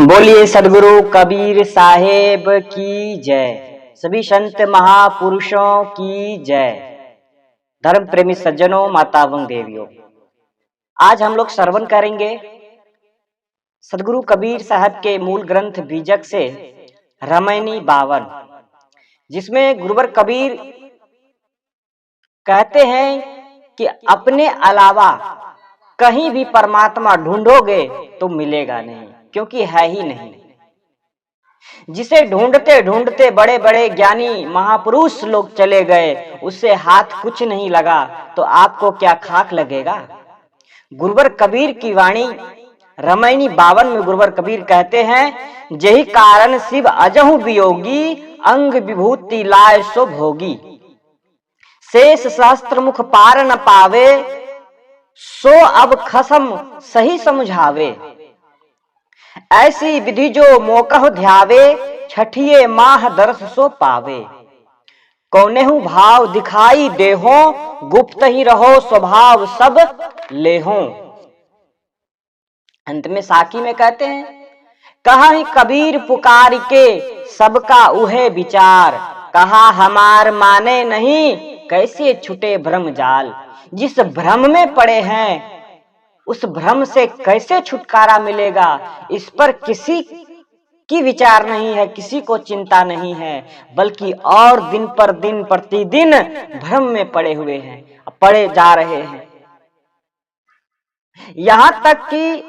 बोलिए सदगुरु कबीर साहेब की जय। सभी संत महापुरुषों की जय। धर्म प्रेमी सज्जनों, माता एवं देवियों, आज हम लोग श्रवण करेंगे सदगुरु कबीर साहब के मूल ग्रंथ बीजक से रामायणी 52, जिसमें गुरुवर कबीर कहते हैं कि अपने अलावा कहीं भी परमात्मा ढूंढोगे तो मिलेगा नहीं, क्योंकि है ही नहीं। जिसे ढूंढते ढूंढते बड़े बड़े ज्ञानी महापुरुष लोग चले गए, उससे हाथ कुछ नहीं लगा, तो आपको क्या खाक लगेगा। गुरुवर कबीर की वाणी रामायणी 52 में गुरुवर कबीर कहते हैं, यही कारण शिव अजहु वियोगी, अंग विभूति लाय सो भोगी। शेष सहस्त्र मुख पार न पावे, सो अब खसम सही समझावे। ऐसी विधि जो मोकह ध्यावे, छठिए माह दर्श सो पावे। कौनेहु भाव दिखाई देहो, गुप्त ही रहो स्वभाव सब लेहो। अंत में साकी में कहते हैं, कहा कबीर पुकार के सबका उहे विचार, कहा हमार माने नहीं कैसे छुटे भ्रम जाल। जिस भ्रम में पड़े हैं उस भ्रम से कैसे छुटकारा मिलेगा, इस पर किसी की विचार नहीं है, किसी को चिंता नहीं है, बल्कि और दिन पर दिन प्रतिदिन भ्रम में पड़े हुए हैं, पड़े जा रहे हैं। यहां तक कि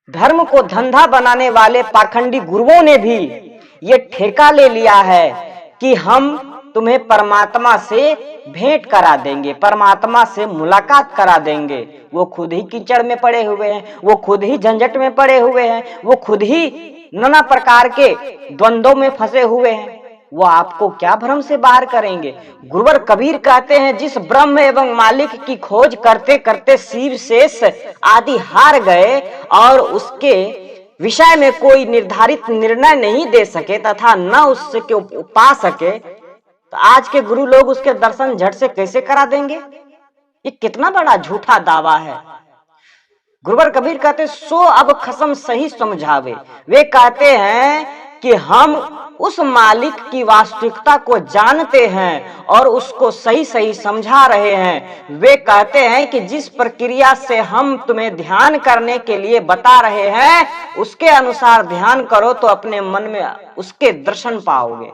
धर्म को धंधा बनाने वाले पाखंडी गुरुओं ने भी ये ठेका ले लिया है कि हम तुम्हें परमात्मा से भेंट करा देंगे, परमात्मा से मुलाकात करा देंगे। वो खुद ही कीचड़ में पड़े हुए हैं, वो खुद ही झंझट में पड़े हुए हैं, वो खुद ही नाना प्रकार के द्वंद्वों में फंसे हुए हैं। वो आपको क्या भ्रम से बाहर करेंगे। गुरुवर कबीर कहते हैं, जिस ब्रह्म एवं मालिक की खोज करते करते शिव शेष आदि हार गए और उसके विषय में कोई निर्धारित निर्णय नहीं दे सके तथा न उसके पा सके, तो आज के गुरु लोग उसके दर्शन झट से कैसे करा देंगे। ये कितना बड़ा झूठा दावा है। गुरुवर कबीर कहते, सो अब खसम सही समझावे। वे कहते हैं कि हम उस मालिक की वास्तविकता को जानते हैं और उसको सही सही समझा रहे हैं। वे कहते हैं कि जिस प्रक्रिया से हम तुम्हें ध्यान करने के लिए बता रहे हैं, उसके अनुसार ध्यान करो तो अपने मन में उसके दर्शन पाओगे।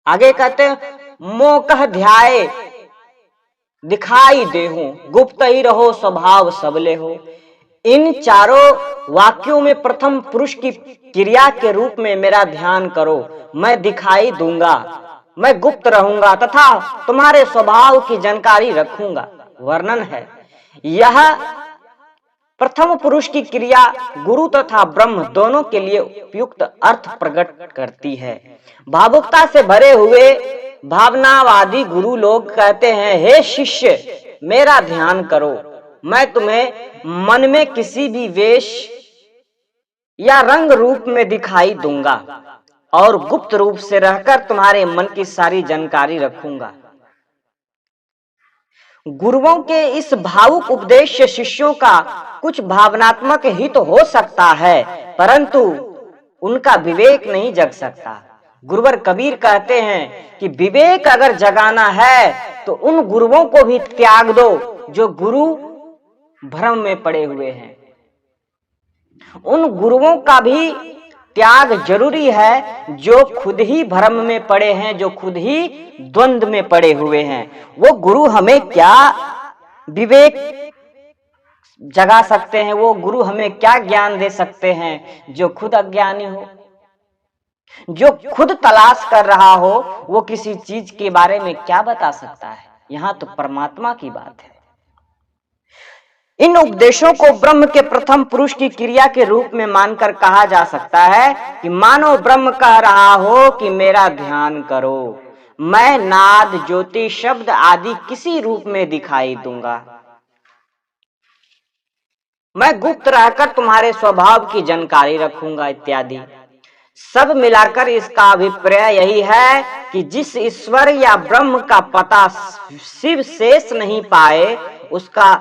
आगे कहते हैं, मोकह ध्याए दिखाई देहूं, गुप्त ही रहो स्वभाव सबले हो। इन चारों वाक्यों में प्रथम पुरुष की क्रिया के रूप में मेरा ध्यान करो। मैं दिखाई दूंगा, मैं गुप्त रहूंगा तथा तुम्हारे स्वभाव की जानकारी रखूंगा। वर्णन है, यह प्रथम पुरुष की क्रिया गुरु तथा ब्रह्म दोनों के लिए उपयुक्त अर्थ प्रकट करती है। भावुकता से भरे हुए भावनावादी गुरु लोग कहते हैं, हे शिष्य मेरा ध्यान करो, मैं तुम्हें मन में किसी भी वेश या रंग रूप में दिखाई दूंगा और गुप्त रूप से रहकर तुम्हारे मन की सारी जानकारी रखूंगा। गुरुओं के इस भावुक उपदेश से शिष्यों का कुछ भावनात्मक हित हो सकता है, परंतु उनका विवेक नहीं जग सकता। गुरुवर कबीर कहते हैं कि विवेक अगर जगाना है तो उन गुरुओं को भी त्याग दो जो गुरु भ्रम में पड़े हुए हैं। उन गुरुओं का भी त्याग जरूरी है जो खुद ही भ्रम में पड़े हैं, जो खुद ही द्वंद्व में पड़े हुए हैं। वो गुरु हमें क्या विवेक जगा सकते हैं, वो गुरु हमें क्या ज्ञान दे सकते हैं जो खुद अज्ञानी हो, जो खुद तलाश कर रहा हो, वो किसी चीज के बारे में क्या बता सकता है। यहां तो परमात्मा की बात है। इन उपदेशों को ब्रह्म के प्रथम पुरुष की क्रिया के रूप में मानकर कहा जा सकता है कि मानो ब्रह्म कह रहा हो कि मेरा ध्यान करो, मैं नाद ज्योति शब्द आदि किसी रूप में दिखाई दूंगा, मैं गुप्त रहकर तुम्हारे स्वभाव की जानकारी रखूंगा इत्यादि। सब मिलाकर इसका अभिप्राय यही है कि जिस ईश्वर या ब्रह्म का पता शिव शेष नहीं पाए, उसका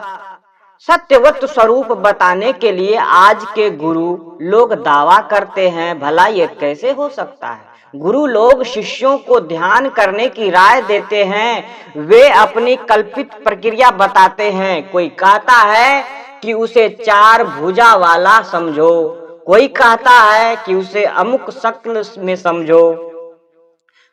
सत्यवत स्वरूप बताने के लिए आज के गुरु लोग दावा करते हैं, भला ये कैसे हो सकता है? गुरु लोग शिष्यों को ध्यान करने की राय देते हैं, वे अपनी कल्पित प्रक्रिया बताते हैं। कोई कहता है कि उसे 4 भुजा वाला समझो, कोई कहता है कि उसे अमुक शक्ल में समझो,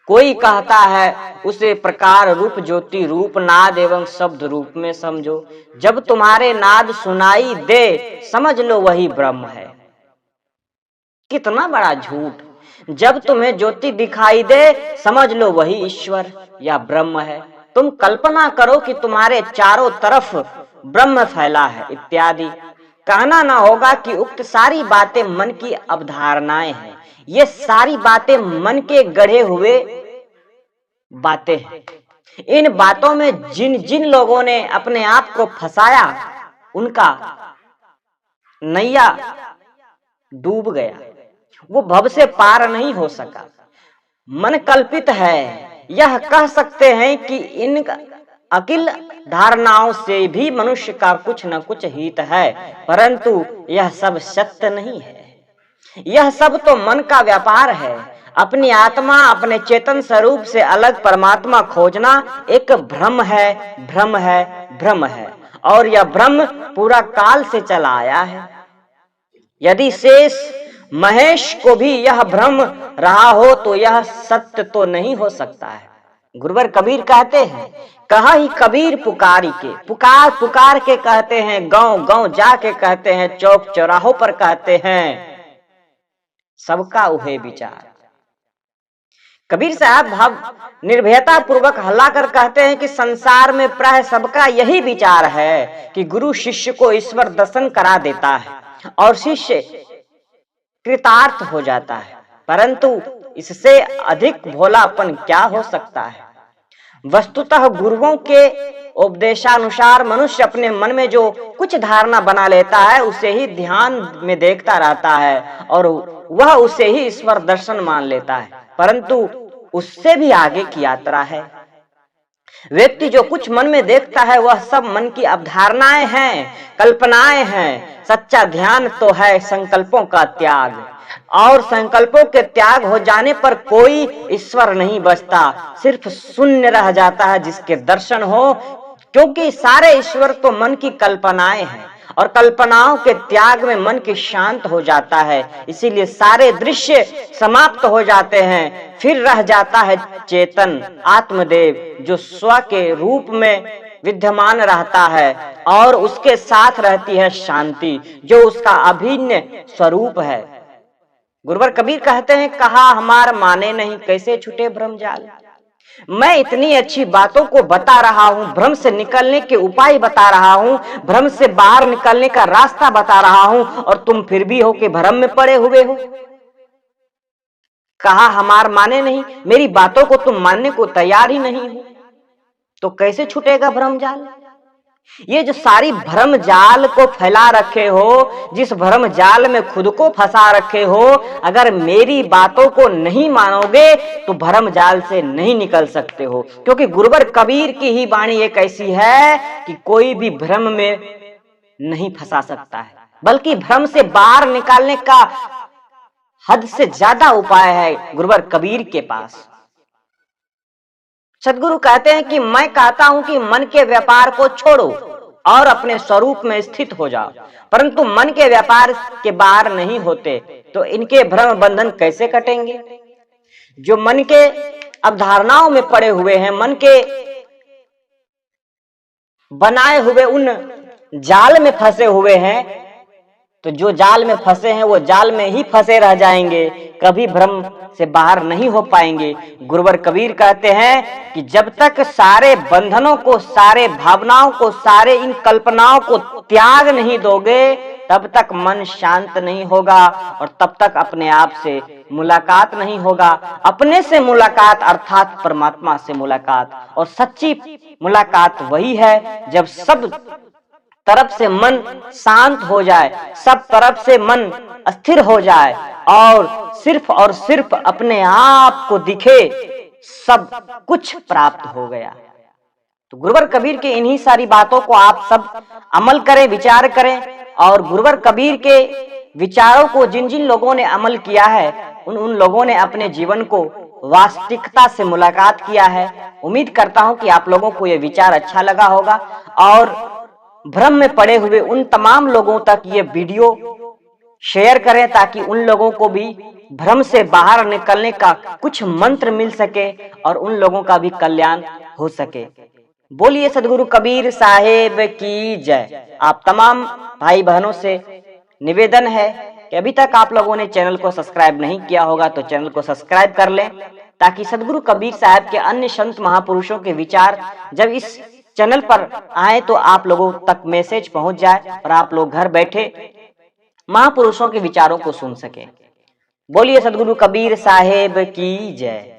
कोई कहता है उसे प्रकार रूप ज्योति रूप नाद एवं शब्द रूप में समझो। जब तुम्हारे नाद सुनाई दे समझ लो वही ब्रह्म है। कितना बड़ा झूठ! जब तुम्हें ज्योति दिखाई दे समझ लो वही ईश्वर या ब्रह्म है। तुम कल्पना करो कि तुम्हारे चारों तरफ ब्रह्म फैला है इत्यादि। कहना ना होगा कि उक्त सारी बातें मन की अवधारणाएं हैं। ये सारी बातें मन के गढ़े हुए बातें हैं। इन बातों में जिन जिन लोगों ने अपने आप को फंसाया उनका नैया डूब गया, वो भव से पार नहीं हो सका। मन कल्पित है, यह कह सकते हैं कि इन अकिल धारणाओं से भी मनुष्य का कुछ न कुछ हित है, परंतु यह सब सत्य नहीं है। यह सब तो मन का व्यापार है। अपनी आत्मा, अपने चेतन स्वरूप से अलग परमात्मा खोजना एक भ्रम है, भ्रम है, भ्रम है, और यह भ्रम पूरा काल से चला आया है। यदि शेष महेश को भी यह भ्रम रहा हो तो यह सत्य तो नहीं हो सकता है। गुरुवर कबीर कहते हैं, कहा ही कबीर पुकारी के, पुकार पुकार के कहते हैं, गांव गांव जाके कहते हैं, चौक चौराहों पर कहते हैं, सबका उहे विचार। कबीर साहब भाव निर्भयता पूर्वक हल्ला कर कहते हैं कि संसार में प्राय सबका यही विचार है कि गुरु शिष्य को ईश्वर दर्शन करा देता है और शिष्य कृतार्थ हो जाता है, परंतु इससे अधिक भोलापन क्या हो सकता है? वस्तुतः गुरुओं के उपदेशानुसार मनुष्य अपने मन में जो कुछ धारणा बना लेता है उसे ही ध्यान में देखता रहता है और वह उसे ही ईश्वर दर्शन मान लेता है, परंतु उससे भी आगे की यात्रा है। व्यक्ति जो कुछ मन में देखता है वह सब मन की अवधारणाएं हैं, कल्पनाएं हैं। सच्चा ध्यान तो है संकल्पों का त्याग, और संकल्पों के त्याग हो जाने पर कोई ईश्वर नहीं बचता, सिर्फ शून्य रह जाता है जिसके दर्शन हो, क्योंकि सारे ईश्वर तो मन की कल्पनाएं हैं और कल्पनाओं के त्याग में मन की शांत हो जाता है। इसीलिए सारे दृश्य समाप्त हो जाते हैं, फिर रह जाता है चेतन आत्मदेव जो स्व के रूप में विद्यमान रहता है और उसके साथ रहती है शांति जो उसका अभिन्न स्वरूप है। गुरुवर कबीर कहते हैं, कहा हमार माने नहीं कैसे छूटे भ्रमजाल। मैं इतनी अच्छी बातों को बता रहा हूं, भ्रम से निकलने के उपाय बता रहा हूं, भ्रम से बाहर निकलने का रास्ता बता रहा हूं, और तुम फिर भी हो कि भ्रम में पड़े हुए हो। कहा हमार माने नहीं, मेरी बातों को तुम मानने को तैयार ही नहीं हो, तो कैसे छूटेगा भ्रम जाल? ये जो सारी भ्रम जाल को फैला रखे हो, जिस भ्रम जाल में खुद को फंसा रखे हो, अगर मेरी बातों को नहीं मानोगे तो भ्रम जाल से नहीं निकल सकते हो। क्योंकि गुरुवर कबीर की ही वाणी एक ऐसी है कि कोई भी भ्रम में नहीं फंसा सकता है, बल्कि भ्रम से बाहर निकालने का हद से ज्यादा उपाय है गुरुवर कबीर के पास। सदगुरु कहते हैं कि मैं कहता हूं कि मन के व्यापार को छोड़ो और अपने स्वरूप में स्थित हो जाओ, परंतु मन के व्यापार के बाहर नहीं होते तो इनके भ्रम बंधन कैसे कटेंगे? जो मन के अवधारणाओं में पड़े हुए हैं, मन के बनाए हुए उन जाल में फंसे हुए हैं, तो जो जाल में फंसे हैं वो जाल में ही फंसे रह जाएंगे, कभी भ्रम से बाहर नहीं हो पाएंगे। गुरुवर कबीर कहते हैं कि जब तक सारे बंधनों को, सारे भावनाओं को, सारे इन कल्पनाओं को त्याग नहीं दोगे तब तक मन शांत नहीं होगा और तब तक अपने आप से मुलाकात नहीं होगा। अपने से मुलाकात अर्थात परमात्मा से मुलाकात, और सच्ची मुलाकात वही है जब सब तरफ से मन शांत हो जाए, सब तरफ से मन स्थिर हो जाए और सिर्फ अपने आप को दिखे, सब कुछ प्राप्त हो गया। तो गुरुवर कबीर के इन्हीं सारी बातों को आप सब अमल करें, विचार करें, और गुरुवर कबीर के विचारों को जिन जिन लोगों ने अमल किया है उन लोगों ने अपने जीवन को वास्तविकता से मुलाकात किया है। उम्मीद करता हूं कि आप लोगों को यह विचार अच्छा लगा होगा और भ्रम में पड़े हुए उन तमाम लोगों तक ये वीडियो शेयर करें ताकि उन लोगों को भी भ्रम से बाहर निकलने का कुछ मंत्र मिल सके और उन लोगों का भी कल्याण हो सके। बोलिए सदगुरु कबीर साहेब की जय। आप तमाम भाई बहनों से निवेदन है कि अभी तक आप लोगों ने चैनल को सब्सक्राइब नहीं किया होगा तो चैनल को सब्सक्राइब कर लें ताकि सदगुरु कबीर साहब के अन्य संत महापुरुषों के विचार जब इस चैनल पर आए तो आप लोगों तक मैसेज पहुंच जाए और आप लोग घर बैठे महापुरुषों के विचारों को सुन सके। बोलिए सदगुरु कबीर साहेब की जय।